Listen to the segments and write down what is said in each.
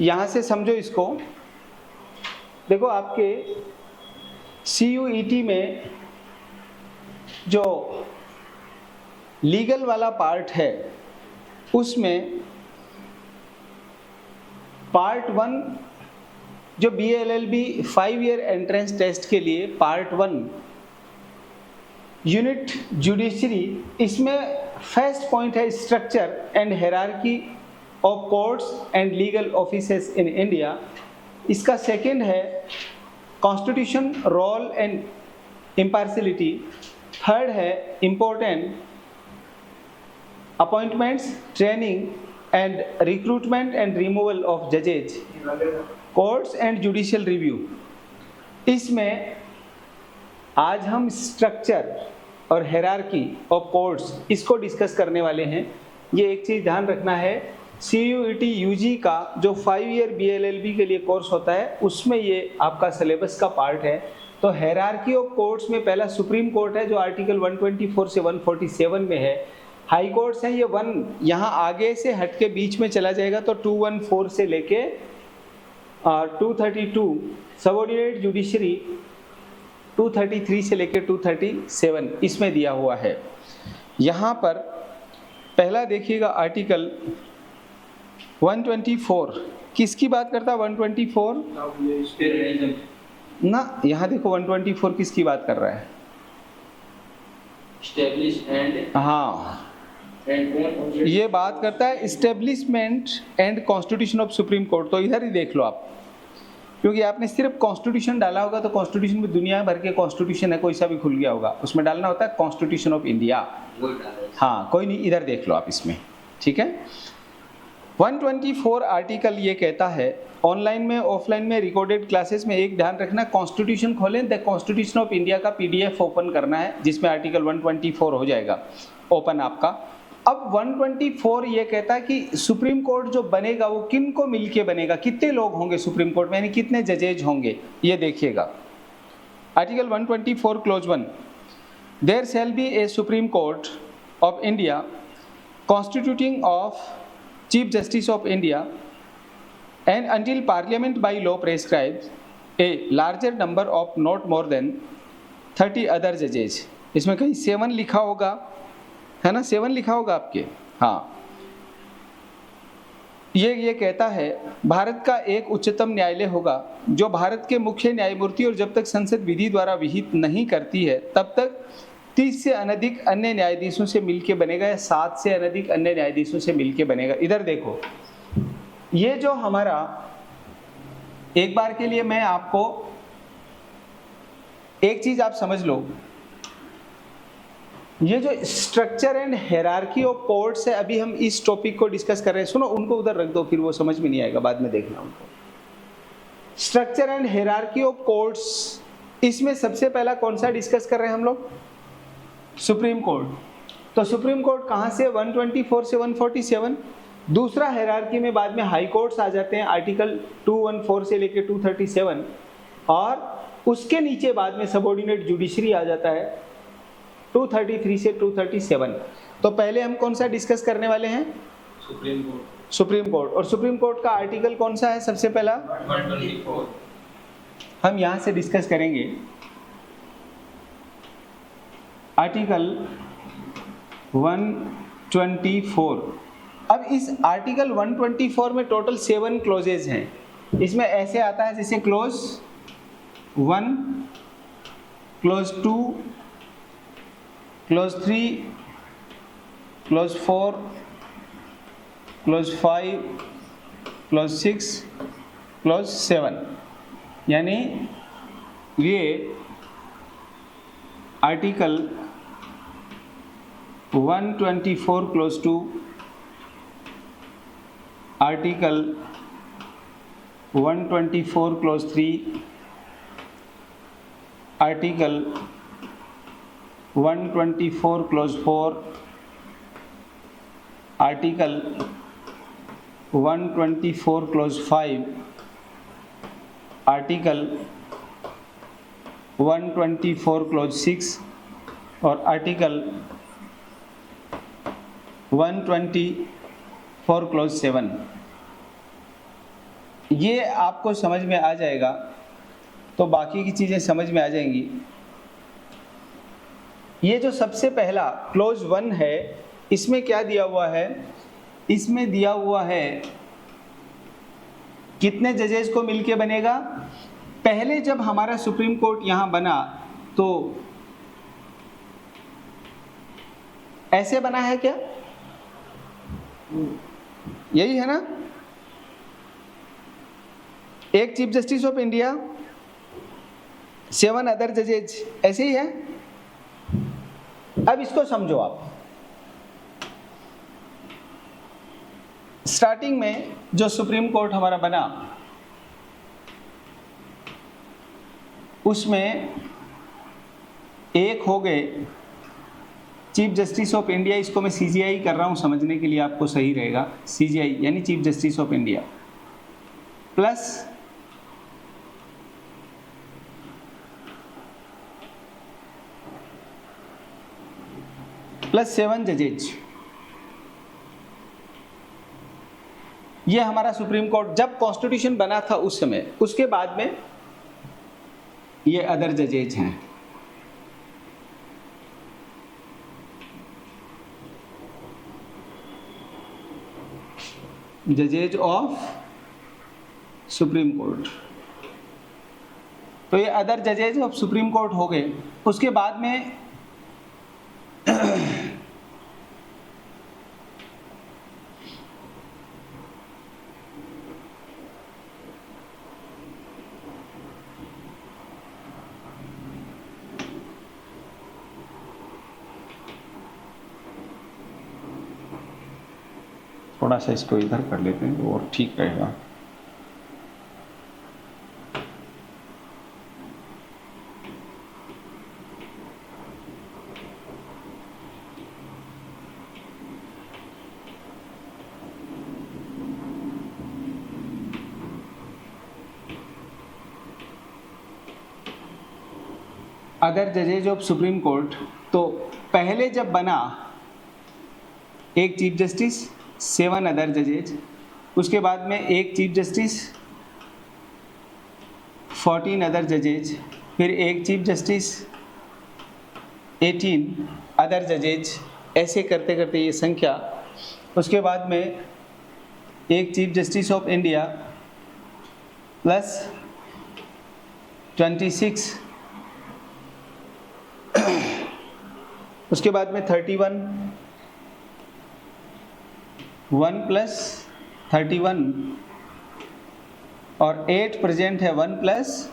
यहाँ से समझो इसको। देखो आपके CUET में जो लीगल वाला पार्ट है उसमें पार्ट 1 जो BA-LLB 5 ईयर एंट्रेंस टेस्ट के लिए पार्ट 1 यूनिट जुडिशरी, इसमें फर्स्ट पॉइंट है structure and hierarchy of courts and legal offices in India. इसका सेकंड है constitution, role and impartiality. Third है important appointments, training and recruitment and removal of जजेज, courts and judicial review. इसमें आज हम structure और hierarchy of courts इसको discuss करने वाले हैं। ये एक चीज़ ध्यान रखना है, CUET UG का जो 5 ईयर BA-LLB के लिए कोर्स होता है उसमें ये आपका सिलेबस का पार्ट है। तो हायरार्की ऑफ कोर्ट्स में पहला सुप्रीम कोर्ट है जो आर्टिकल 124 से 147 में है। हाई कोर्ट्स हैं ये 1 यहाँ आगे से हट के बीच में चला जाएगा तो 214 से लेके 232, सबऑर्डिनेट जुडिशरी 233 से लेके 237 इसमें दिया हुआ है। यहाँ पर पहला देखिएगा आर्टिकल 124 किसकी बात करता है? 124 ना, यहाँ देखो 124 किसकी बात कर रहा है? हाँ, ये बात करता है establishment and constitution of supreme court. तो इधर ही देख लो आप, क्योंकि आपने सिर्फ कॉन्स्टिट्यूशन डाला होगा तो कॉन्स्टिट्यूशन में दुनिया भर के कॉन्स्टिट्यूशन है, कोई सा भी खुल गया होगा, उसमें डालना होता है कॉन्स्टिट्यूशन ऑफ इंडिया। हाँ कोई नहीं, इधर देख लो आप इसमें, ठीक है। 124 आर्टिकल ये कहता है ऑनलाइन में ऑफलाइन में रिकॉर्डेड क्लासेस में एक ध्यान रखना, कॉन्स्टिट्यूशन खोलें द कॉन्स्टिट्यूशन ऑफ इंडिया का PDF ओपन करना है जिसमें आर्टिकल 124 हो जाएगा ओपन आपका। अब 124 ये कहता है कि सुप्रीम कोर्ट जो बनेगा वो किन को मिलके बनेगा, कितने लोग होंगे सुप्रीम कोर्ट में, यानी कितने जजेज होंगे, ये देखिएगा। Article 124 clause 1, there shall be a supreme court of India constituting of Chief Justice of India and until Parliament by law prescribes a larger number of not more than 30 other judges। इसमें कहीं 7 लिखा होगा, है ना, 7 लिखा होगा आपके। हाँ, ये कहता है भारत का एक उच्चतम न्यायालय होगा जो भारत के मुख्य न्यायमूर्ति और जब तक संसद विधि द्वारा विहित नहीं करती है तब तक 30 से अनधिक अन्य न्यायाधीशों से मिलके बनेगा या 7 से अनधिक अन्य न्यायाधीशों से मिलके बनेगा। इधर देखो, ये जो हमारा, एक बार के लिए मैं आपको एक चीज आप समझ लो, ये जो structure and hierarchy of courts है, अभी हम इस टॉपिक को डिस्कस कर रहे हैं। सुनो, उनको उधर रख दो, फिर वो समझ में नहीं आएगा, बाद में देखना उनको। Structure and hierarchy of courts, इसमें सबसे पहला कौन सा डिस्कस कर रहे हैं हम लोग? Supreme court. तो सुप्रीम कोर्ट कहाँ से? 124 से 147। दूसरा हायरार्की में बाद में हाई कोर्ट्स आ जाते हैं, आर्टिकल 214 से लेके 237, और उसके नीचे बाद में सबऑर्डिनेट जुडिशरी आ जाता है 233 से 237। तो पहले हम कौन सा डिस्कस करने वाले हैं? Supreme court. Supreme court. और सुप्रीम कोर्ट का आर्टिकल कौन सा है सबसे पहला? 124। हम यहाँ से डिस्कस करेंगे आर्टिकल 124। अब इस आर्टिकल 124 में टोटल 7 क्लोजेज हैं। इसमें ऐसे आता है जैसे close 1, close 2, close 3, close 4, close 5, close 6, close 7, यानी ये article 124 close 2, article 124 close 3, article 124 close 4, article 124 close 5, article 124 close 6 और आर्टिकल 124 क्लोज 7। ये आपको समझ में आ जाएगा तो बाकी की चीज़ें समझ में आ जाएंगी। ये जो सबसे पहला क्लोज 1 है, इसमें क्या दिया हुआ है? इसमें दिया हुआ है कितने जजेस को मिलके बनेगा। पहले जब हमारा सुप्रीम कोर्ट यहाँ बना तो ऐसे बना है क्या? यही है ना? एक chief justice of India, 7 other जजेज, ऐसे ही है। अब इसको समझो आप। स्टार्टिंग में जो सुप्रीम कोर्ट हमारा बना उसमें एक हो गए चीफ जस्टिस ऑफ इंडिया। इसको मैं सीजीआई कर रहा हूं समझने के लिए, आपको सही रहेगा। सीजीआई यानी chief justice of India plus plus 7 जजेज। ये हमारा सुप्रीम कोर्ट जब कॉन्स्टिट्यूशन बना था उस समय। उसके बाद में ये अदर जजेज हैं। जजेज ऑफ सुप्रीम कोर्ट। तो ये अदर जजेज ऑफ सुप्रीम कोर्ट हो गए। उसके बाद में थोड़ा सा इसको इधर कर लेते हैं और ठीक रहेगा। अदर जजेज ऑफ सुप्रीम कोर्ट, तो पहले जब बना एक चीफ जस्टिस, 7 अदर जजेज, उसके बाद में एक चीफ जस्टिस, 14 अदर जजेज, फिर एक चीफ जस्टिस, 18 अदर जजेज, ऐसे करते करते ये संख्या। उसके बाद में एक chief justice of India plus 26, उसके बाद में 31, 1 प्लस 31 और 8 प्रेजेंट है, 1 प्लस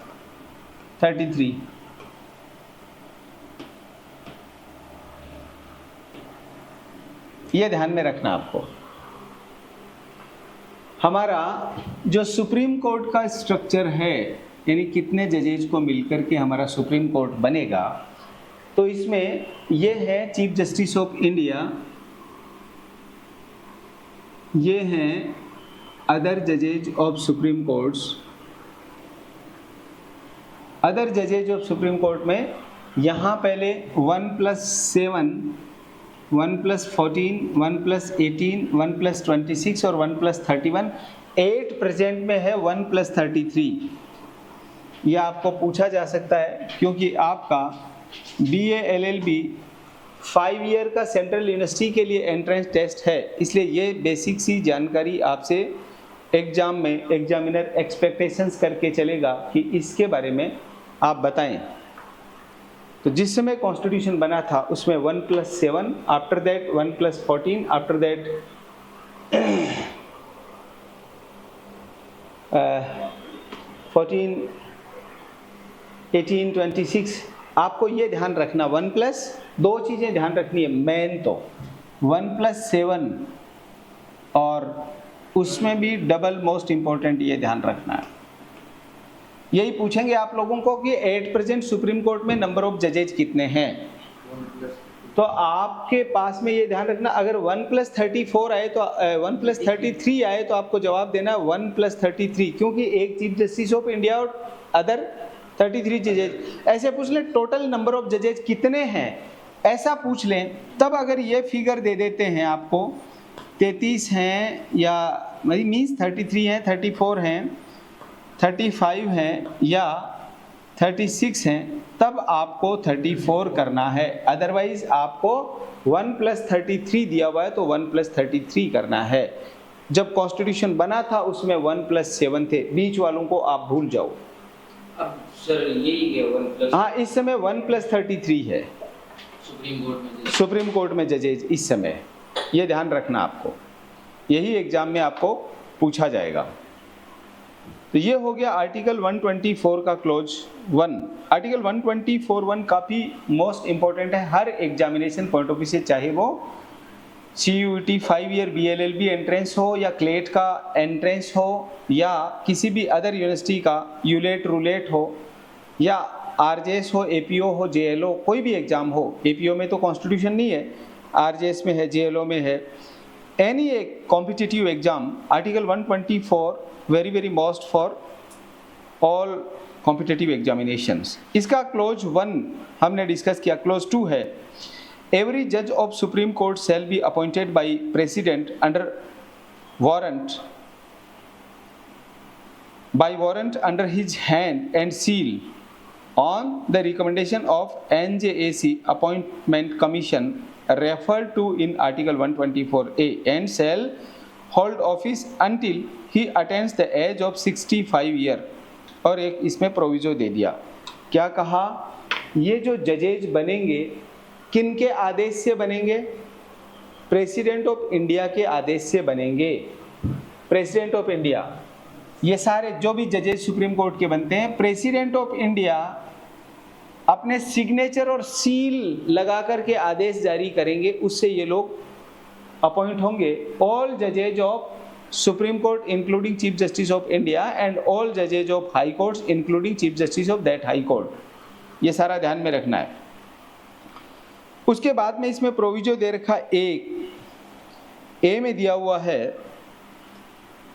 33। ये ध्यान में रखना आपको। हमारा जो सुप्रीम कोर्ट का स्ट्रक्चर है, यानी कितने जजेज को मिलकर के हमारा सुप्रीम कोर्ट बनेगा, तो इसमें ये है चीफ जस्टिस ऑफ इंडिया, ये हैं अदर जजेज ऑफ सुप्रीम कोर्ट्स। अदर जजेज ऑफ सुप्रीम कोर्ट में यहाँ पहले 1 प्लस 7, 1 प्लस 14, 1 प्लस 18, 1 प्लस 26 और 1 प्लस 31, 8 प्रेजेंट में है, 1 प्लस 33। यह आपको पूछा जा सकता है क्योंकि आपका BA LLB 5 ईयर का सेंट्रल यूनिवर्सिटी के लिए एंट्रेंस टेस्ट है, इसलिए ये बेसिक सी जानकारी आपसे एग्जाम में एग्जामिनर एक्सपेक्टेशंस करके चलेगा कि इसके बारे में आप बताएं। तो जिस समय कॉन्स्टिट्यूशन बना था उसमें 1 plus 7, after that 1 plus 14, after that 14, 18, 26। आपको ये ध्यान रखना, 1 प्लस, 2 चीज़ें ध्यान रखनी है मेन। तो 1 प्लस 7 और उसमें भी डबल मोस्ट इम्पोर्टेंट ये ध्यान रखना है। यही पूछेंगे आप लोगों को कि एट प्रेजेंट सुप्रीम कोर्ट में नंबर ऑफ जजेज कितने हैं। तो आपके पास में ये ध्यान रखना, अगर 1 प्लस 34 आए तो 1 प्लस 33 आए तो आपको जवाब देना 1 प्लस 33, क्योंकि एक चीफ जस्टिस ऑफ इंडिया और अदर 33 जजेज। ऐसे पूछ लें टोटल नंबर ऑफ जजेज कितने हैं, ऐसा पूछ लें, तब अगर ये फिगर दे देते हैं आपको 33 हैं या मीन्स 33 हैं, 34 हैं, 35 हैं या 36 हैं तब आपको 34 करना है, अदरवाइज आपको 1 + 33 दिया हुआ है तो 1 + 33 करना है। जब कॉन्स्टिट्यूशन बना था उसमें 1 + 7 थे, बीच वालों को आप भूल जाओ। अब सर यही है 1 प्लस हाँ, इस समय 1 + 33 है सुप्रीम कोर्ट में जजेज इस समय, ये ध्यान रखना आपको, यही एग्जाम में आपको पूछा जाएगा। तो ये हो गया आर्टिकल 124 का क्लोज 1। आर्टिकल 124(1) काफ़ी मोस्ट इम्पोर्टेंट है हर एग्जामिनेशन पॉइंट ऑफ व्यू से, चाहे वो CUET 5 ईयर BLLB एंट्रेंस हो या क्लेट का एंट्रेंस हो या किसी भी अदर यूनिवर्सिटी का यूलेट रूलेट हो या RJS हो, APO हो, JLO, कोई भी एग्ज़ाम हो। APO में तो कॉन्स्टिट्यूशन नहीं है, RJS में है, JLO में है। एनी एक competitive exam article 124 very most for all competitive examinations. इसका क्लोज 1 हमने डिस्कस किया। क्लोज 2 है, एवरी जज of supreme court shall be appointed by president under warrant under his hand and seal on the recommendation of NJAC appointment commission referred to in article 124A and shall hold office until he attains the age of 65 year। और एक इसमें proviso दे दिया, क्या कहा, ये जो जजेज बनेंगे किन के आदेश से बनेंगे? प्रेसिडेंट ऑफ इंडिया के आदेश से बनेंगे। प्रेसिडेंट ऑफ इंडिया, ये सारे जो भी जजेस सुप्रीम कोर्ट के बनते हैं, प्रेसिडेंट ऑफ इंडिया अपने सिग्नेचर और सील लगा करके आदेश जारी करेंगे, उससे ये लोग अपॉइंट होंगे। All जजेज of supreme Court including Chief justice of India and all जजेज of high courts including Chief justice of that high court, ये सारा ध्यान में रखना है। उसके बाद में इसमें प्रोविजो दे रखा, एक ए में दिया हुआ है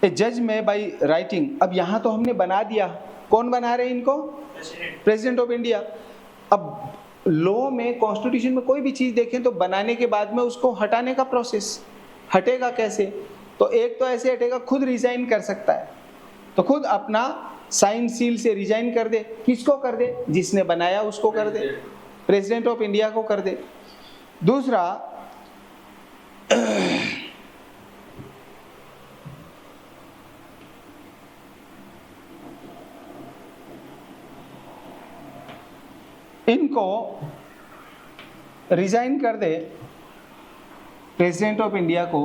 ए जज में बाई राइटिंग। अब यहाँ तो हमने बना दिया, कौन बना रहे हैं इनको? President of India. अब लॉ में कॉन्स्टिट्यूशन में कोई भी चीज़ देखें तो बनाने के बाद में उसको हटाने का प्रोसेस, हटेगा कैसे? तो एक तो ऐसे हटेगा, खुद रिजाइन कर सकता है, तो खुद अपना साइन सील से रिजाइन कर दे। किसको कर दे? जिसने बनाया उसको कर दे, प्रेसिडेंट ऑफ इंडिया को कर दे। दूसरा, इनको रिजाइन कर दे प्रेसिडेंट ऑफ इंडिया को।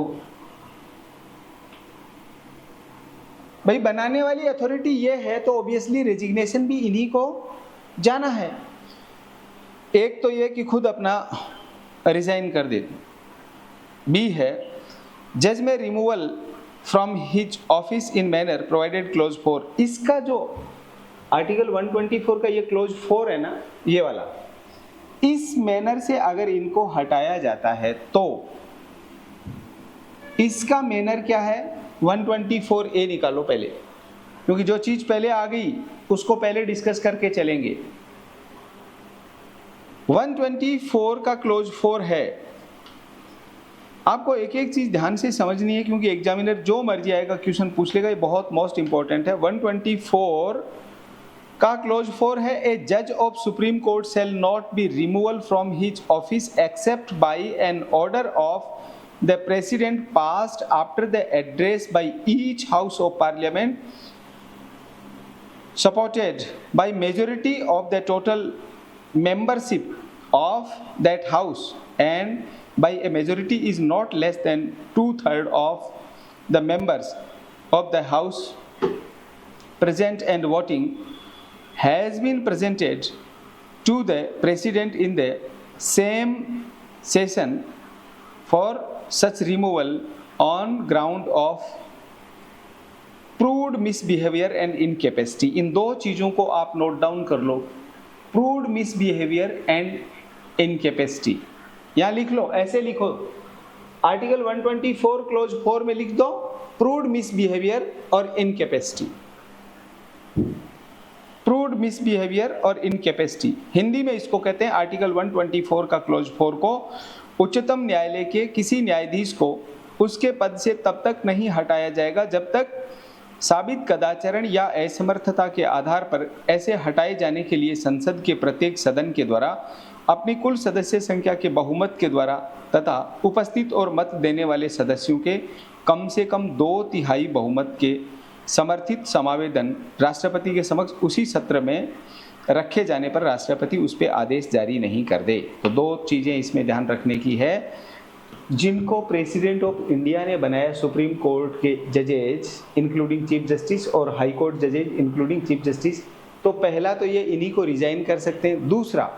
भाई बनाने वाली अथॉरिटी ये है तो ऑब्वियसली रेजिग्नेशन भी इन्हीं को जाना है। एक तो ये कि खुद अपना रिजाइन कर दे। बी है, जज में removal from his office in manner provided close 4। इसका जो आर्टिकल 124 का ये क्लोज 4 है ना, ये वाला, इस मैनर से अगर इनको हटाया जाता है तो इसका मैनर क्या है? 124A निकालो पहले, क्योंकि जो चीज पहले आ गई उसको पहले डिस्कस करके चलेंगे। 124 का क्लोज 4 है। आपको एक एक चीज ध्यान से समझनी है, क्योंकि एग्जामिनर जो मर्जी आएगा क्वेश्चन पूछ लेगा, ये बहुत मोस्ट इंपॉर्टेंट है। 124 का क्लोज 4 है, ए जज of supreme court shall not be removal from his office except by an order of the president passed after the address by each house of parliament supported by majority of the total membership of that house and by a majority is not less than 2/3 of the members of the house present and voting has been presented to the president in the same session for such removal on ground of proved misbehavior and incapacity। इन दो चीज़ों को आप note down कर लो, proved misbehaviour and incapacity. यहाँ लिख लो, ऐसे लिखो, article 124 close 4 में लिख दो प्रूव्ड मिसबिहेवियर और इनकेपेसिटी। प्रूव्ड मिसबिहेवियर और इनकेपेसिटी, हिंदी में इसको कहते हैं आर्टिकल 124 का क्लोज 4 को उच्चतम न्यायालय के किसी न्यायाधीश को उसके पद से तब तक नहीं हटाया जाएगा जब तक साबित कदाचरण या असमर्थता के आधार पर ऐसे हटाए जाने के लिए संसद के प्रत्येक सदन के द्वारा अपनी कुल सदस्य संख्या के बहुमत के द्वारा तथा उपस्थित और मत देने वाले सदस्यों के कम से कम 2/3 बहुमत के समर्थित समावेदन राष्ट्रपति के समक्ष उसी सत्र में रखे जाने पर राष्ट्रपति उस पर आदेश जारी नहीं कर दे। तो 2 चीज़ें इसमें ध्यान रखने की है। जिनको प्रेसिडेंट ऑफ इंडिया ने बनाया सुप्रीम कोर्ट के जजेज इंक्लूडिंग चीफ जस्टिस और हाई कोर्ट जजेज इंक्लूडिंग चीफ जस्टिस, तो पहला तो ये इन्हीं को रिजाइन कर सकते हैं। दूसरा,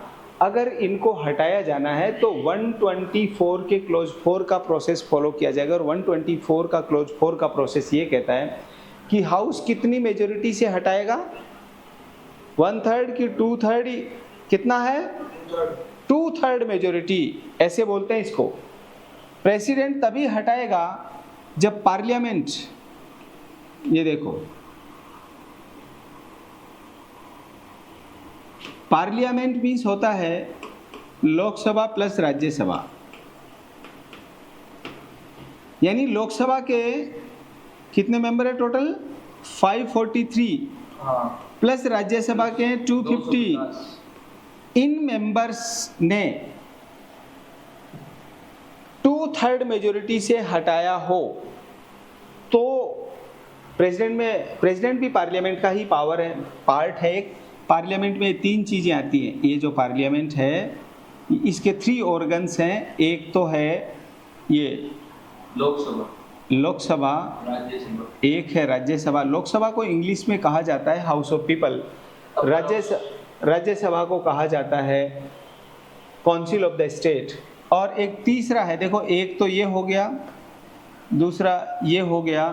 अगर इनको हटाया जाना है तो 124 के क्लोज 4 का प्रोसेस फॉलो किया जाएगा। और 124 का क्लोज 4 का प्रोसेस ये कहता है कि हाउस कितनी मेजोरिटी से हटाएगा, 1/3 की 2/3, कितना है 2/3 मेजोरिटी, ऐसे बोलते हैं इसको। प्रेसिडेंट तभी हटाएगा जब पार्लियामेंट, ये देखो पार्लियामेंट मीन्स होता है लोकसभा प्लस राज्यसभा, यानी लोकसभा के कितने मेंबर है टोटल 543 प्लस राज्यसभा के 250। इन मेंबर्स ने 2/3 मेजोरिटी से हटाया हो तो प्रेसिडेंट भी पार्लियामेंट का ही पार्ट है। एक पार्लियामेंट में 3 चीज़ें आती हैं। ये जो पार्लियामेंट है इसके 3 ऑर्गन्स हैं। एक तो है ये लोकसभा, एक है राज्यसभा। लोकसभा को इंग्लिश में कहा जाता है हाउस ऑफ पीपल, राज्यसभा को कहा जाता है काउंसिल ऑफ द स्टेट। और एक तीसरा है, देखो एक तो ये हो गया, दूसरा ये हो गया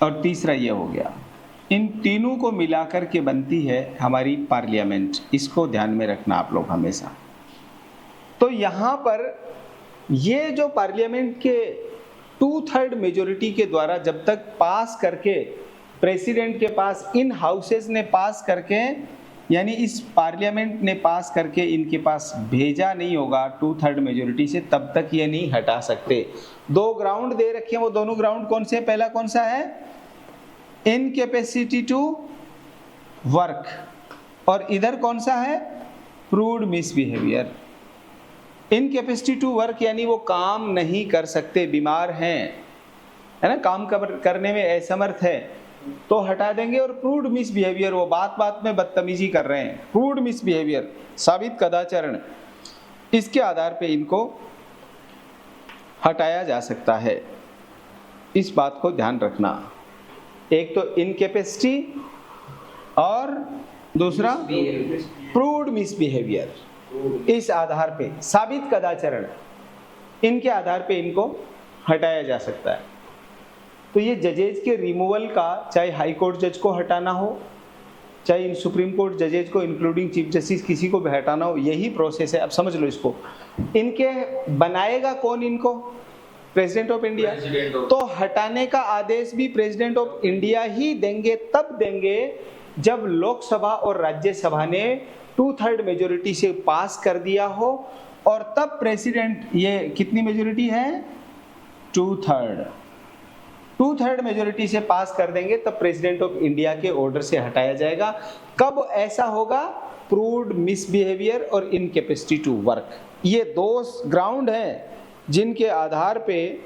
और तीसरा ये हो गया। इन तीनों को मिलाकर के बनती है हमारी पार्लियामेंट। इसको ध्यान में रखना आप लोग हमेशा। तो यहाँ पर ये जो पार्लियामेंट के 2/3 मेजोरिटी के द्वारा जब तक पास करके प्रेसिडेंट के पास इन हाउसेस ने पास करके, यानी इस पार्लियामेंट ने पास करके इनके पास भेजा नहीं होगा 2/3 मेजोरिटी से, तब तक ये नहीं हटा सकते। 2 ग्राउंड दे रखे हैं, वो दोनों ग्राउंड कौन से? पहला कौन सा है? इनकेपेसिटी टू वर्क, और इधर कौन सा है? Proved misbehaviour. Incapacity to work यानी वो काम नहीं कर सकते, बीमार हैं, है ना, काम करने में असमर्थ है, तो हटा देंगे। और प्रूव्ड मिसबिहेवियर, वो बात बात में बदतमीजी कर रहे हैं, प्रूव्ड मिसबिहेवियर, साबित कदाचरण, इसके आधार पे इनको हटाया जा सकता है। इस बात को ध्यान रखना। एक तो इनकेपेसिटी और दूसरा प्रूव्ड मिसबिहेवियर। इस आधार पे साबित कदाचरण, इनके आधार पे इनको हटाया जा सकता है। तो ये जजेज के रिमूवल का, चाहे हाई कोर्ट जज को हटाना हो, चाहे इन सुप्रीम कोर्ट जजेज को इंक्लूडिंग चीफ जस्टिस किसी को भी हटाना हो, यही प्रोसेस है। अब समझ लो इसको। इनके बनाएगा कौन इनको? President of India. तो हटाने का आदेश भी प्रेसिडेंट ऑफ इंडिया ही देंगे, तब देंगे जब लोकसभा और राज्यसभा ने 2/3 मेजोरिटी से पास कर दिया हो, और तब प्रेसिडेंट, ये कितनी मेजोरिटी है? 2/3 मेजोरिटी से पास कर देंगे, तब प्रेसिडेंट ऑफ इंडिया के ऑर्डर से हटाया जाएगा। कब ऐसा होगा? प्रूव्ड मिसबिहेवियर और इनकेपेसिटी टू वर्क। ये 2 ग्राउंड हैं जिनके आधार पे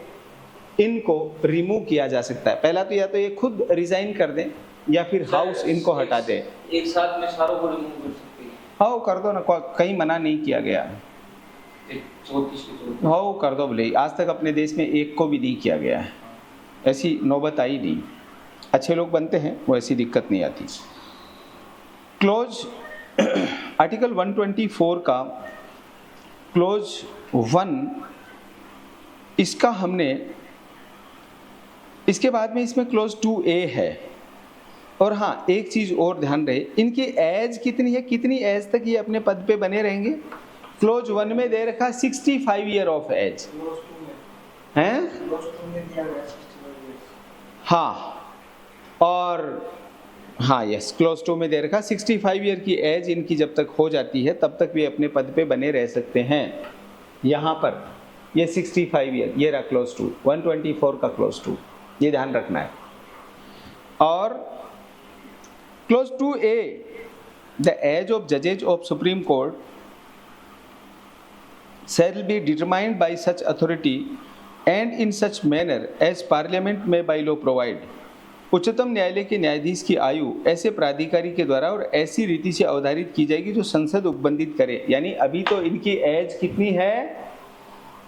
इनको रिमूव किया जा सकता है। पहला तो या तो ये खुद रिजाइन कर दें या फिर हाउस इनको हटा दे। एक साथ में सारों को रिमूव कर सकते हैं। हाँ कर दो ना, कहीं मना नहीं किया गया। 34 हाँ कर दो भले। आज तक अपने देश में एक को भी नहीं किया गया है, ऐसी नौबत आई नहीं। अच्छे लोग बनते हैं, वो ऐसी दिक्कत नहीं आती। क्लोज आर्टिकल 124 का क्लोज 1, इसका हमने, इसके बाद में इसमें क्लोज 2A है। और हाँ एक चीज़ और ध्यान रहे, इनकी एज कितनी है, कितनी एज तक ये अपने पद पे बने रहेंगे? क्लोज 1 में दे रखा 65 ईयर ऑफ एज हैं। हाँ, और हाँ यस, क्लोज 2 में दे रखा 65 ईयर की एज इनकी जब तक हो जाती है तब तक भी अपने पद पे बने रह सकते हैं। यहाँ पर ये 65 ईयर, ये रहा क्लोज 2, 124 का क्लोज 2, ये ध्यान रखना है। और clause 2A, the age of जजेज of supreme Court shall be determined by such authority and in such manner as parliament may by law provide। उच्चतम न्यायालय के न्यायाधीश की आयु ऐसे प्राधिकारी के द्वारा और ऐसी रीति से अवधारित की जाएगी जो संसद उपबंधित करे। यानी अभी तो इनकी एज कितनी है,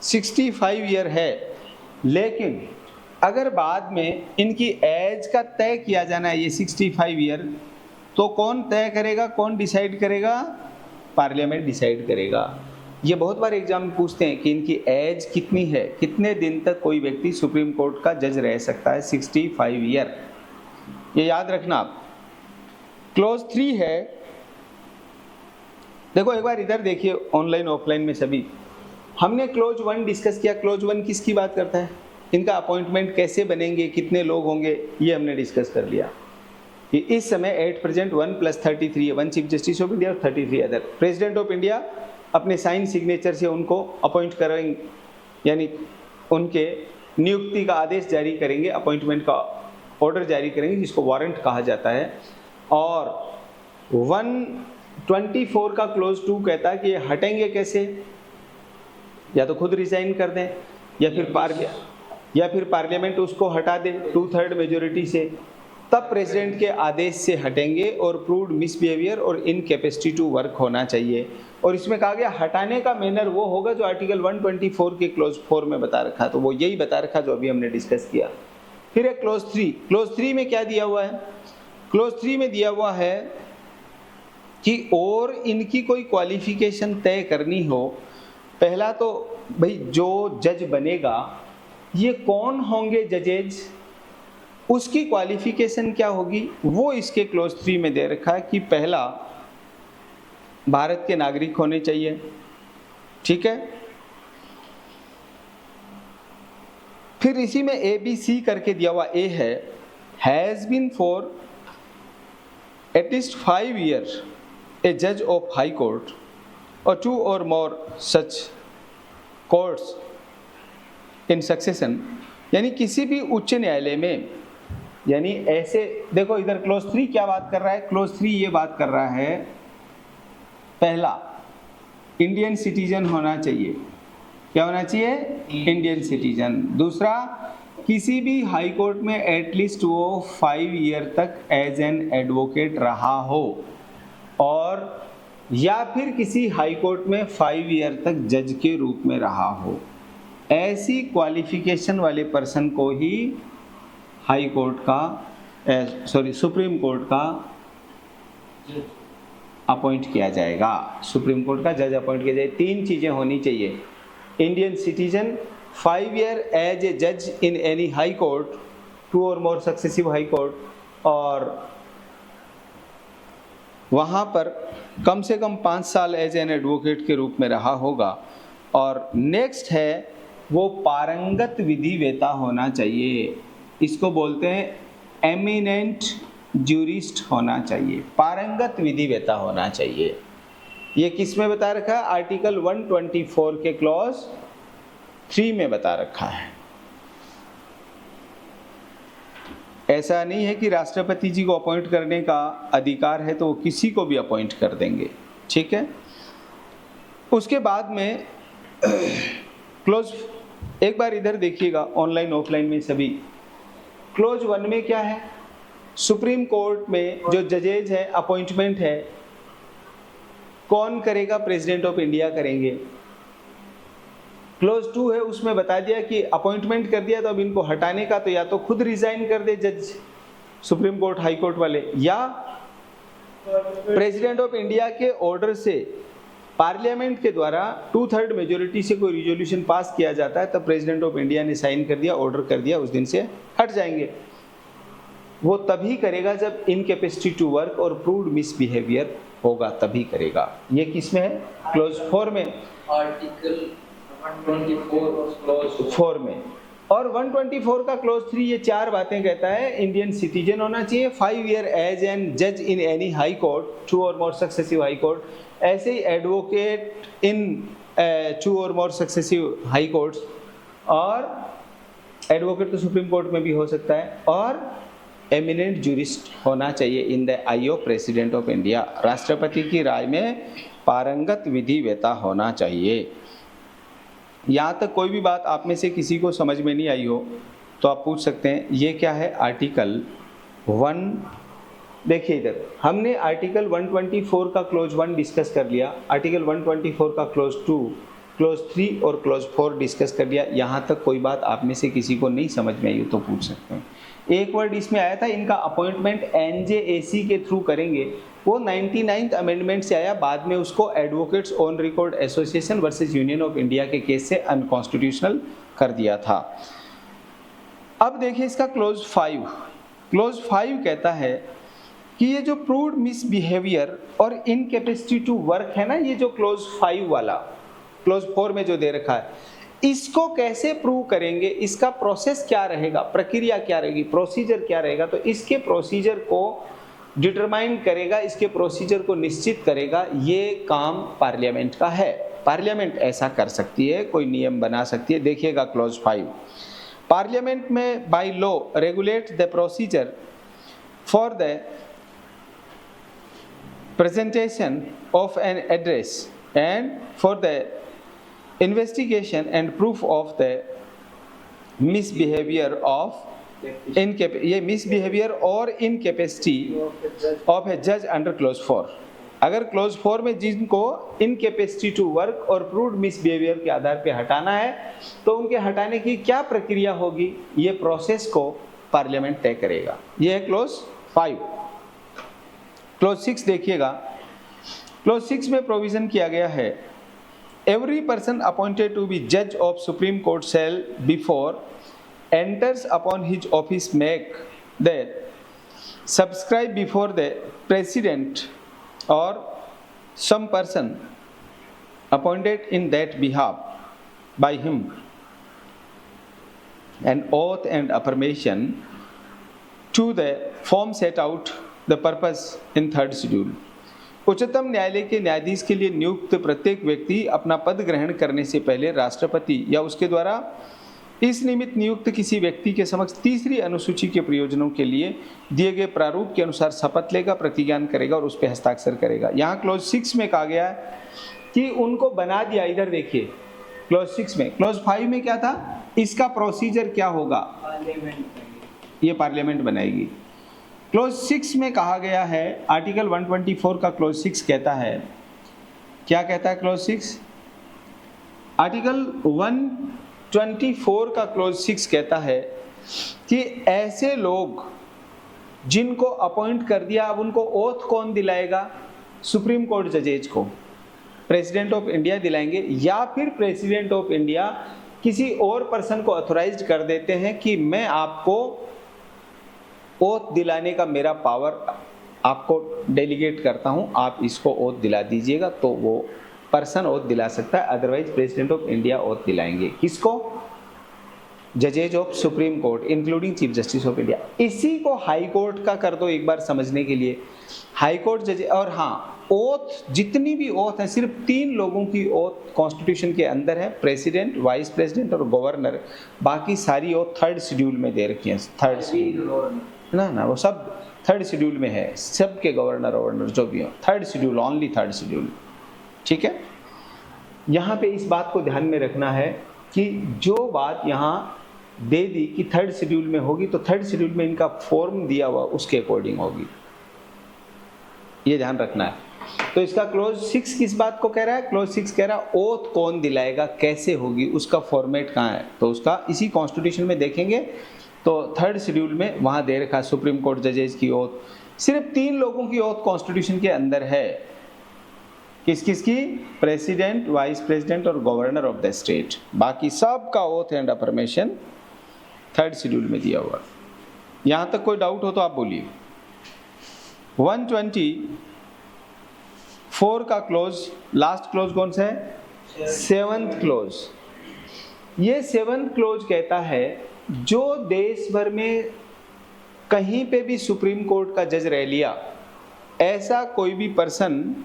65 ईयर है, लेकिन अगर बाद में इनकी एज का तय किया जाना है ये 65 ईयर, तो कौन तय करेगा, कौन डिसाइड करेगा, पार्लियामेंट डिसाइड करेगा। ये बहुत बार एग्जाम में पूछते हैं कि इनकी एज कितनी है, कितने दिन तक कोई व्यक्ति सुप्रीम कोर्ट का जज रह सकता है, 65 ईयर, ये याद रखना आप। क्लोज 3 है, देखो एक बार इधर देखिए, ऑनलाइन ऑफलाइन में सभी, हमने क्लोज 1 डिस्कस किया। क्लोज 1 किसकी बात करता है, इनका अपॉइंटमेंट कैसे बनेंगे, कितने लोग होंगे, ये हमने डिस्कस कर लिया। कि इस समय एट प्रेजेंट 1 + 33 है, 1 चीफ जस्टिस ऑफ इंडिया और 33 अदर। प्रेसिडेंट ऑफ इंडिया अपने साइन सिग्नेचर से उनको अपॉइंट करेंगे, यानी उनके नियुक्ति का आदेश जारी करेंगे, अपॉइंटमेंट का ऑर्डर जारी करेंगे, जिसको वारंट कहा जाता है। और 124 का क्लोज 2 कहता है कि ये हटेंगे कैसे, या तो खुद रिजाइन कर दें या फिर पार्लियामेंट उसको हटा दे 2/3 मेजोरिटी से, तब प्रेसिडेंट के आदेश से हटेंगे और प्रूव्ड मिसबिहेवियर और इनकैपेसिटी टू वर्क होना चाहिए। और इसमें कहा गया हटाने का मैनर वो होगा जो आर्टिकल 124 के क्लोज 4 में बता रखा, तो वो यही बता रखा जो अभी हमने डिस्कस किया। फिर है क्लोज 3। क्लोज 3 में क्या दिया हुआ है, क्लोज 3 में दिया हुआ है कि और इनकी कोई क्वालिफिकेशन तय करनी हो, पहला तो भाई जो जज बनेगा ये कौन होंगे जजेज, उसकी क्वालिफिकेशन क्या होगी, वो इसके क्लोज 3 में दे रखा है कि पहला भारत के नागरिक होने चाहिए, ठीक है। फिर इसी में ABC करके दिया हुआ A है, has been for at least 5 year a जज ऑफ हाई कोर्ट और 2 और मोर सच कोर्ट्स इन सक्सेशन। यानी किसी भी उच्च न्यायालय में, यानी ऐसे देखो इधर क्लोज 3 क्या बात कर रहा है, क्लोज 3 ये बात कर रहा है पहला इंडियन सिटीजन होना चाहिए, क्या होना चाहिए, इंडियन सिटीजन। दूसरा किसी भी हाई कोर्ट में एटलीस्ट वो 5 ईयर तक एज एन एडवोकेट रहा हो, और या फिर किसी हाई कोर्ट में 5 ईयर तक जज के रूप में रहा हो। ऐसी क्वालिफिकेशन वाले पर्सन को ही हाई कोर्ट का सुप्रीम कोर्ट का अपॉइंट किया जाएगा, सुप्रीम कोर्ट का जज अपॉइंट किया जाएगा। 3 चीज़ें होनी चाहिए, Indian citizen, 5 year as a जज इन एनी हाई कोर्ट, 2 और मोर सक्सेसिव हाई कोर्ट, और वहाँ पर कम से कम 5 साल एज एन एडवोकेट के रूप में रहा होगा। और नेक्स्ट है वो पारंगत विधिवेता होना चाहिए, इसको बोलते हैं एमिनेंट ज्यूरिस्ट होना चाहिए, पारंगत विधिवेता होना चाहिए। ये किस में बता रखा है, आर्टिकल 124 के क्लॉज 3 में बता रखा है। ऐसा नहीं है कि राष्ट्रपति जी को अपॉइंट करने का अधिकार है तो वो किसी को भी अपॉइंट कर देंगे, ठीक है। उसके बाद में क्लोज, एक बार इधर देखिएगा ऑनलाइन ऑफलाइन में सभी, क्लोज 1 में क्या है, सुप्रीम कोर्ट में जो जजेज है अपॉइंटमेंट है कौन करेगा, प्रेसिडेंट ऑफ इंडिया करेंगे। क्लोज 2 है, उसमें बता दिया कि अपॉइंटमेंट कर दिया तो अब इनको हटाने का तो या तो खुद रिजाइन कर दे जज सुप्रीम कोर्ट हाई कोर्ट वाले, या प्रेसिडेंट ऑफ इंडिया के ऑर्डर से पार्लियामेंट के द्वारा 2/3 मेजोरिटी से कोई रिजोल्यूशन पास किया जाता है, तब प्रेसिडेंट ऑफ इंडिया ने साइन कर दिया, ऑर्डर कर दिया, उस दिन से हट जाएंगे। वो तभी करेगा जब इनकैपेसिटी टू वर्क और प्रूव्ड मिसबिहेवियर होगा, तभी करेगा। ये किस में है, क्लोज 4 में, आर्टिकल 124 क्लोज 4 में। और 124 का क्लोज 3 ये 4 बातें कहता है, इंडियन सिटीजन होना चाहिए, 5 ईयर एज एन जज इन एनी हाई कोर्ट, 2 और मोर सक्सेसिव हाई कोर्ट, ऐसे ही एडवोकेट इन 2 और मोर सक्सेसिव हाई कोर्ट्स, और एडवोकेट तो सुप्रीम कोर्ट में भी हो सकता है, और एमिनेंट जूरिस्ट होना चाहिए in the I of president of India. राष्ट्रपति की राय में पारंगत विधिवेता होना चाहिए। यहाँ तक कोई भी बात आप में से किसी को समझ में नहीं आई हो तो आप पूछ सकते हैं। ये क्या है? आर्टिकल 1। देखिए इधर हमने आर्टिकल 124 का क्लोज 1 डिस्कस कर लिया, आर्टिकल 124 का क्लोज 2, क्लोज 3 और क्लोज 4 डिस्कस कर लिया। यहाँ तक कोई बात आप में से किसी को नहीं समझ में आई हो तो पूछ सकते हैं। एक वर्ड इसमें आया था, इनका अपॉइंटमेंट NJAC के थ्रू करेंगे, वो 99th अमेंडमेंट से आया, बाद में उसको advocates on record association versus union of India के केस से अनकॉन्स्टिट्यूशनल कर दिया था। अब देखिए इसका क्लोज 5। क्लोज 5 कहता है कि ये जो प्रूव्ड मिसबिहेवियर और इनकैपेसिटी टू वर्क है ना, ये जो क्लोज 5 वाला क्लोज 4 में जो दे रखा है, इसको कैसे प्रूव करेंगे, इसका प्रोसेस क्या रहेगा, प्रक्रिया क्या रहेगी, प्रोसीजर क्या रहेगा, तो इसके प्रोसीजर को डिटरमाइन करेगा, इसके प्रोसीजर को निश्चित करेगा, ये काम पार्लियामेंट का है। पार्लियामेंट ऐसा कर सकती है, कोई नियम बना सकती है। देखिएगा क्लोज 5, पार्लियामेंट में by law regulate the procedure for the presentation of an address and for the investigation and proof of the misbehavior of ये misbehavior or incapacity of a judge under clause 4। अगर close 4 में जिनको incapacity to work और proved misbehaviour के आधार पे हटाना है तो उनके हटाने की क्या प्रक्रिया होगी, ये प्रोसेस को पार्लियामेंट तय करेगा। ये है क्लोज 5। क्लोज 6 देखिएगा, क्लोज 6 में प्रोविजन किया गया है, every person appointed to be जज of supreme court shall before enters upon his office make the subscribe before the President or some person appointed in that behalf by him an oath and affirmation to the form set out the purpose in third schedule। उच्चतम न्यायालय के न्यायाधीश के लिए नियुक्त प्रत्येक व्यक्ति अपना पद ग्रहण करने से पहले राष्ट्रपति या उसके द्वारा इस निमित्त नियुक्त किसी व्यक्ति के समक्ष तीसरी अनुसूची के प्रयोजनों के लिए दिए गए प्रारूप के अनुसार शपथ लेगा, प्रतिज्ञान करेगा और उस पर हस्ताक्षर करेगा। यहाँ क्लोज 6 में कहा गया है कि उनको बना दिया। इधर देखिए क्लोज 6 में, क्लोज 5 में क्या था, इसका प्रोसीजर क्या होगा, ये पार्लियामेंट बनाएगी। क्लोज 6 में कहा गया है, आर्टिकल 124 का क्लोज 6 कहता है, क्या कहता है क्लोज 6? आर्टिकल 124 का क्लोज 6 कहता है कि ऐसे लोग जिनको अपॉइंट कर दिया, अब उनको ओथ कौन दिलाएगा? सुप्रीम कोर्ट जजेज को, प्रेसिडेंट ऑफ इंडिया दिलाएंगे, या फिर प्रेसिडेंट ऑफ इंडिया किसी और पर्सन को ऑथोराइज्ड कर देते हैं कि मैं आपको ओथ दिलाने का मेरा पावर आपको डेलीगेट करता हूं, आप इसको ओथ दिला दीजिएगा, तो वो पर्सन ओथ दिला सकता है। Otherwise President of India oath दिलाएंगे। किसको? जजेज of supreme Court including Chief justice of India. इसी को हाई कोर्ट का कर दो एक बार समझने के लिए, हाई कोर्ट जज। और हाँ, ओथ जितनी भी ओथ है सिर्फ 3 लोगों की ओथ कॉन्स्टिट्यूशन के अंदर है, प्रेसिडेंट, वाइस प्रेसिडेंट और गवर्नर। बाकी सारी ओथ थर्ड शेड्यूल में दे रखी है। थर्ड शेड्यूल ना वो सब थर्ड शेड्यूल में है, सबके गवर्नर जो भी हो, third schedule, only third schedule. ठीक है, यहाँ पे इस बात को ध्यान में रखना है कि जो बात यहाँ दे दी कि थर्ड शेड्यूल में होगी, तो थर्ड शेड्यूल में इनका फॉर्म दिया हुआ उसके अकॉर्डिंग होगी, ये ध्यान रखना है। तो इसका क्लोज 6 किस बात को कह रहा है? क्लोज 6 कह रहा है ओथ कौन दिलाएगा, कैसे होगी, उसका फॉर्मेट कहाँ है, तो उसका इसी कॉन्स्टिट्यूशन में देखेंगे तो थर्ड शेड्यूल में वहाँ दे रखा सुप्रीम कोर्ट जजेज की ओथ। सिर्फ 3 लोगों की ओथ कॉन्स्टिट्यूशन के अंदर है, किस किस की? प्रेसिडेंट, वाइस प्रेसिडेंट और गवर्नर ऑफ द स्टेट। बाकी सब का oath and affirmation third schedule में दिया हुआ। यहाँ तक कोई डाउट हो तो आप बोलिए। 124 का क्लोज, लास्ट क्लोज कौन सा है? 7th close. ये 7th क्लोज कहता है जो देश भर में कहीं पे भी सुप्रीम कोर्ट का जज रह लिया, ऐसा कोई भी पर्सन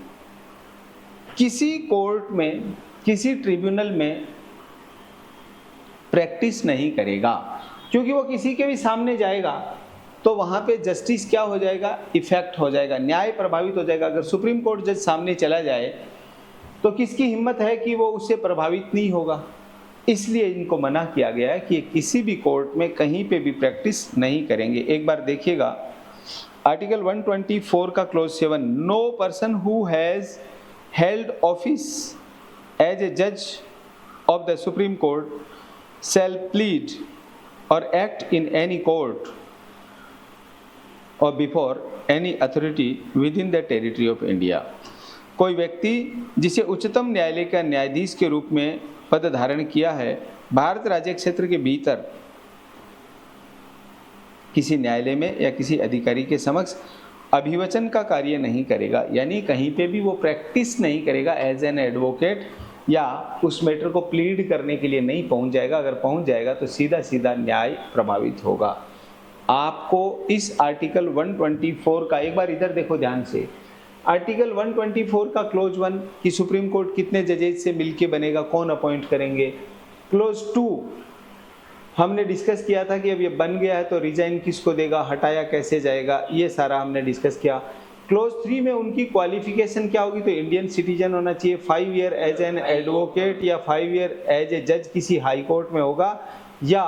किसी कोर्ट में, किसी ट्रिब्यूनल में प्रैक्टिस नहीं करेगा, क्योंकि वो किसी के भी सामने जाएगा तो वहाँ पे जस्टिस क्या हो जाएगा, इफेक्ट हो जाएगा, न्याय प्रभावित हो जाएगा। अगर सुप्रीम कोर्ट जज सामने चला जाए तो किसकी हिम्मत है कि वो उससे प्रभावित नहीं होगा। इसलिए इनको मना किया गया है कि किसी भी कोर्ट में कहीं पे भी प्रैक्टिस नहीं करेंगे। एक बार देखिएगा आर्टिकल 124 का clause 7, no person who has held office as a जज of the Supreme court shall plead or act in any court or before any authority within the territory of India. कोई व्यक्ति जिसे उच्चतम न्यायालय का न्यायाधीश के रूप में पद धारण किया है, भारत राज्य क्षेत्र के भीतर किसी न्यायालय में या किसी अधिकारी के समक्ष अभिवचन का कार्य नहीं करेगा, यानी कहीं पे भी वो प्रैक्टिस नहीं करेगा एज एन एडवोकेट, या उस मैटर को प्लीड करने के लिए नहीं पहुंच जाएगा। अगर पहुंच जाएगा तो सीधा सीधा न्याय प्रभावित होगा। आपको इस आर्टिकल 124 का, एक बार इधर देखो ध्यान से, आर्टिकल 124 का क्लोज 1 कि सुप्रीम कोर्ट कितने जजेज से मिलके बनेगा, कौन अपॉइंट करेंगे। क्लोज 2 हमने डिस्कस किया था कि अब ये बन गया है तो रिजाइन किसको देगा, हटाया कैसे जाएगा, ये सारा हमने डिस्कस किया। क्लोज 3 में उनकी क्वालिफिकेशन क्या होगी, तो इंडियन सिटीजन होना चाहिए, 5 ईयर एज एन एडवोकेट या 5 ईयर एज ए जज किसी हाई कोर्ट में होगा, या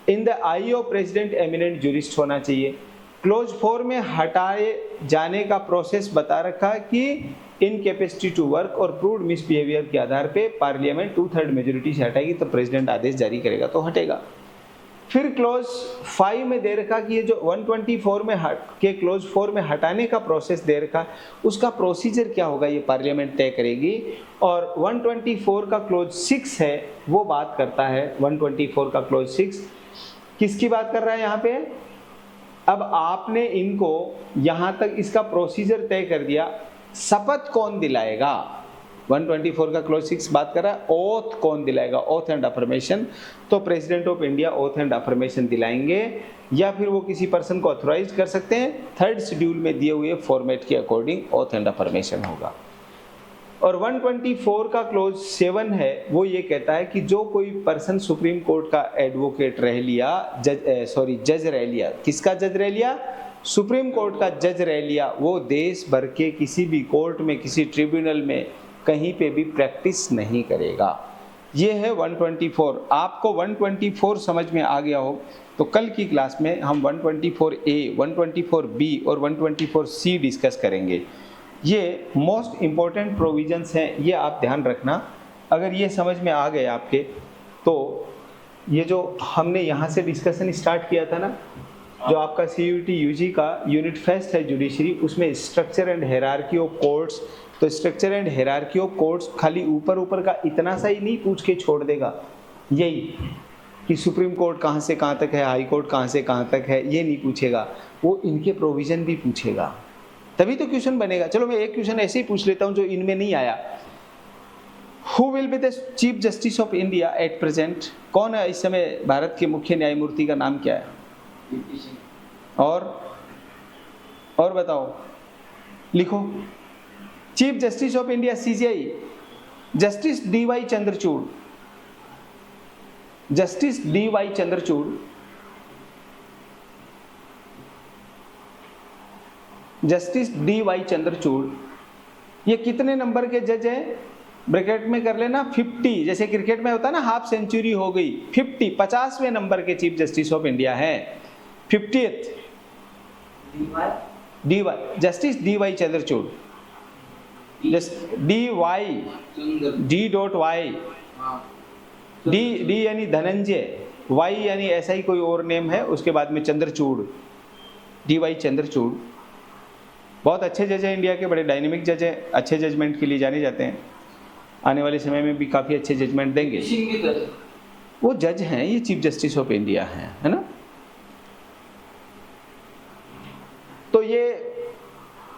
in the I of president eminent jurist होना चाहिए। क्लोज 4 में हटाए जाने का प्रोसेस बता रखा कि इनकैपेसिटी टू वर्क और प्रूव्ड मिसबिहेवियर के आधार पे पार्लियामेंट 2/3 मेजोरिटी से हटाएगी तो प्रेसिडेंट आदेश जारी करेगा तो हटेगा। फिर क्लोज 5 में दे रखा कि ये जो 124 में के क्लोज 4 में हटाने का प्रोसेस दे रखा, उसका प्रोसीजर क्या होगा ये पार्लियामेंट तय करेगी। और 124 का क्लोज 6 है वो बात करता है, 124 का क्लोज 6 किसकी बात कर रहा है यहाँ पे, अब आपने इनको यहाँ तक इसका प्रोसीजर तय कर दिया, शपथ कौन दिलाएगा। 124 का क्लोज 6 बात कर रहा है ओथ कौन दिलाएगा, ओथ एंड अफर्मेशन। तो president of India oath and affirmation दिलाएंगे, या फिर वो किसी पर्सन को ऑथराइज कर सकते हैं। 3rd शेड्यूल में दिए हुए फॉर्मेट के अकॉर्डिंग ओथ एंड अफर्मेशन होगा। और 124 का क्लोज 7 है वो ये कहता है कि जो कोई पर्सन सुप्रीम कोर्ट का एडवोकेट रह लिया, जज रह लिया, किसका जज रह लिया, सुप्रीम कोर्ट का जज रह लिया, वो देश भर के किसी भी कोर्ट में, किसी ट्रिब्यूनल में कहीं पे भी प्रैक्टिस नहीं करेगा। ये है 124। आपको 124 समझ में आ गया हो तो कल की क्लास में हम 124A, 124B और 124C डिस्कस करेंगे। ये मोस्ट इम्पोर्टेंट प्रोविजंस हैं, ये आप ध्यान रखना। अगर ये समझ में आ गए आपके तो ये जो हमने यहाँ से डिस्कशन स्टार्ट किया था ना, जो आपका CUT UG का यूनिट फेस्ट है जुडिशरी, उसमें structure and hierarchy of courts, तो structure and hierarchy of courts खाली ऊपर ऊपर का इतना सा ही नहीं पूछ के छोड़ देगा, यही कि सुप्रीम कोर्ट कहाँ से कहाँ तक है, हाई कोर्ट कहाँ से कहाँ तक है, ये नहीं पूछेगा, वो इनके प्रोविज़न भी पूछेगा, तभी तो क्वेश्चन बनेगा। चलो मैं एक क्वेश्चन ऐसे ही पूछ लेता हूँ जो इनमें नहीं आया। Who will be the chief justice of India at present, कौन है इस समय भारत के मुख्य न्यायमूर्ति का नाम क्या है, और बताओ, लिखो। Chief justice of India CJI justice DY Chandrachud, justice DY Chandrachud, justice DY Chandrachud ये कितने नंबर के जज है, ब्रैकेट में कर लेना 50, जैसे क्रिकेट में होता है ना हाफ सेंचुरी हो गई, 50वें नंबर के चीफ जस्टिस ऑफ इंडिया है, 50th DY justice DY Chandrachud, DY D यानी धनंजय, Y यानी ऐसा ही कोई और नेम है, उसके बाद में चंद्रचूड़, DY चंद्रचूड़। बहुत अच्छे जज हैं इंडिया के, बड़े डायनेमिक जज हैं, अच्छे जजमेंट के लिए जाने जाते हैं, आने वाले समय में भी काफ़ी अच्छे जजमेंट देंगे। वो जज हैं, ये चीफ जस्टिस ऑफ इंडिया हैं, है ना। तो ये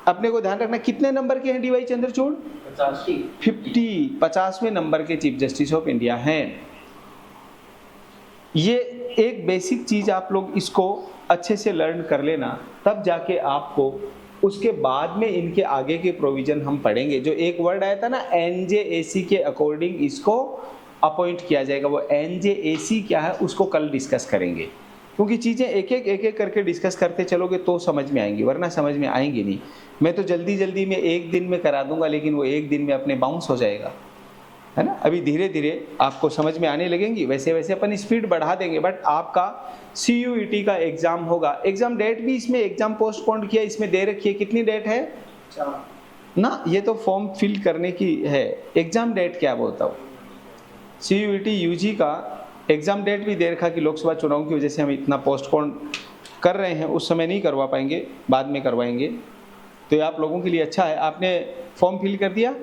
अपने को ध्यान रखना, कितने नंबर के हैं DY चंद्रचूड़, 50वें नंबर के चीफ जस्टिस ऑफ इंडिया हैं। ये एक बेसिक चीज़ आप लोग इसको अच्छे से लर्न कर लेना, तब जाके आपको उसके बाद में इनके आगे के प्रोविजन हम पढ़ेंगे। जो एक वर्ड आया था ना NJAC के अकॉर्डिंग इसको अपॉइंट किया जाएगा, वो NJAC क्या है उसको कल डिस्कस करेंगे। क्योंकि चीज़ें एक एक करके डिस्कस करते चलोगे तो समझ में आएंगी, वरना समझ में आएंगी नहीं। मैं तो जल्दी जल्दी में एक दिन में करा दूंगा, लेकिन वो एक दिन में अपने बाउंस हो जाएगा, है ना। अभी धीरे धीरे आपको समझ में आने लगेंगी, वैसे वैसे अपन स्पीड बढ़ा देंगे। बट आपका CUET का एग्ज़ाम होगा, एग्ज़ाम डेट भी इसमें एग्ज़ाम पोस्टपोन किया, इसमें दे रखी है, कितनी डेट है ना, ये तो फॉर्म फिल करने की है। एग्ज़ाम डेट क्या बोलता हूँ, CUET UG का एग्ज़ाम डेट भी दे रखा कि लोकसभा चुनाव की वजह से हम इतना पोस्टपोन कर रहे हैं, उस समय नहीं करवा पाएंगे, बाद में करवाएंगे। तो ये आप लोगों के लिए अच्छा है। आपने फॉर्म फिल कर दिया?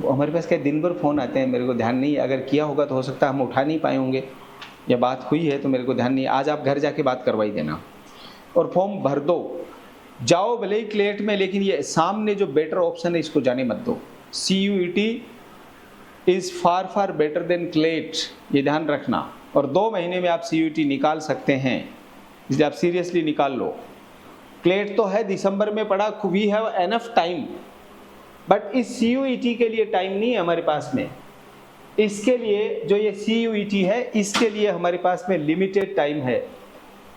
हमारे पास क्या दिन भर फ़ोन आते हैं, मेरे को ध्यान नहीं है। अगर किया होगा तो हो सकता है हम उठा नहीं पाए होंगे, या बात हुई है तो मेरे को ध्यान नहीं है। आज आप घर जाके बात करवाई देना और फॉर्म भर दो। जाओ भले ही क्लेट में, लेकिन ये सामने जो बेटर ऑप्शन है इसको जाने मत दो। CUET is far better than CLAT, ये ध्यान रखना। और 2 महीने में आप CUET निकाल सकते हैं, इसलिए आप सीरियसली निकाल लो। क्लेट तो है दिसंबर में पड़ा, we have enough time, but इस CUET के लिए टाइम नहीं है हमारे पास में। इसके लिए जो ये CUET है, इसके लिए हमारे पास में लिमिटेड टाइम है।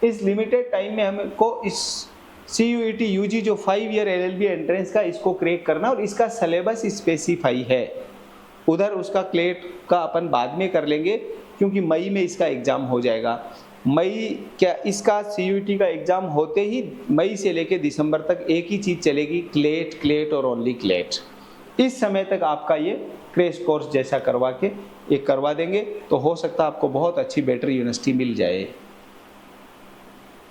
इस लिमिटेड टाइम में हमको इस CUET UG जो 5 ईयर LLB एंट्रेंस का, इसको क्रैक करना, और इसका सिलेबस स्पेसिफाई है। उधर उसका क्लेट का अपन बाद में कर लेंगे, क्योंकि मई में इसका एग्ज़ाम हो जाएगा। मई क्या, इसका CUET का एग्ज़ाम होते ही मई से लेके दिसंबर तक एक ही चीज़ चलेगी, क्लेट और ओनली क्लेट। इस समय तक आपका ये क्रैश कोर्स जैसा करवा के ये करवा देंगे, तो हो सकता है आपको बहुत अच्छी बेटर यूनिवर्सिटी मिल जाए।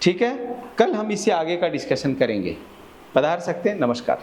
ठीक है, कल हम इससे आगे का डिस्कशन करेंगे। पधार सकते हैं। नमस्कार।